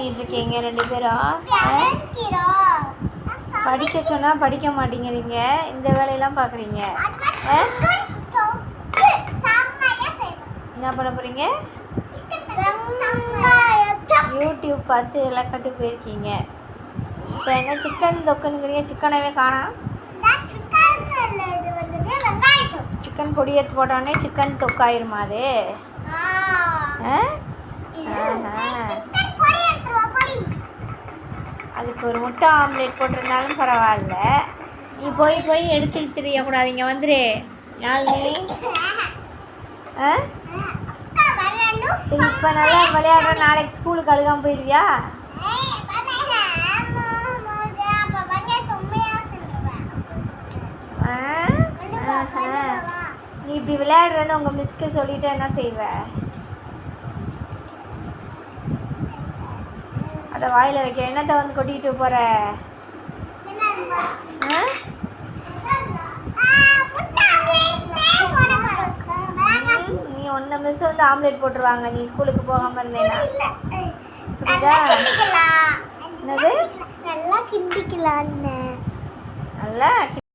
பண்ணிட்டு இருக்கீங்க ரெண்டு பேரும்? படிக்க சொன்னால் படிக்க மாட்டேங்கிறீங்க, இந்த வேலையெல்லாம் பார்க்குறீங்க. என்ன பண்ண போகிறீங்க? யூடியூப் பார்த்து எல்லாம் கட்டு போயிருக்கீங்க. இப்போ என்ன சிக்கன் தொக்குனுங்கிறீங்க? சிக்கனவே காணோம். சிக்கன் பொடி எடுத்து போட்டோடனே சிக்கன் தொக்காயிருமா அது? அதுக்கு ஒரு முட்டை ஆம்லேட் போட்டிருந்தாலும் பரவாயில்ல. நீ போய் எடுத்துக்கிட்டு தெரியக்கூடாது. இங்கே வந்துடு நாளினி. இப்போ நல்லா விளையாடுற, நாளைக்கு ஸ்கூலுக்கு அழுகாமல் போயிடுவியா? நீ இப்படி விளையாடுறேன்னு உங்கள் மிஸ்க்கு சொல்லிட்டு என்ன செய்வ? அதை வாயில் வைக்கிற என்னத்தை வந்து கொட்டிக்கிட்டு போகிற? நீ ஒன்று மிஸ் வந்து ஆம்லேட் போட்டுருவாங்க நீ ஸ்கூலுக்கு போகாமல் இருந்தேன்னா. புரியுதா? என்னது? நல்லா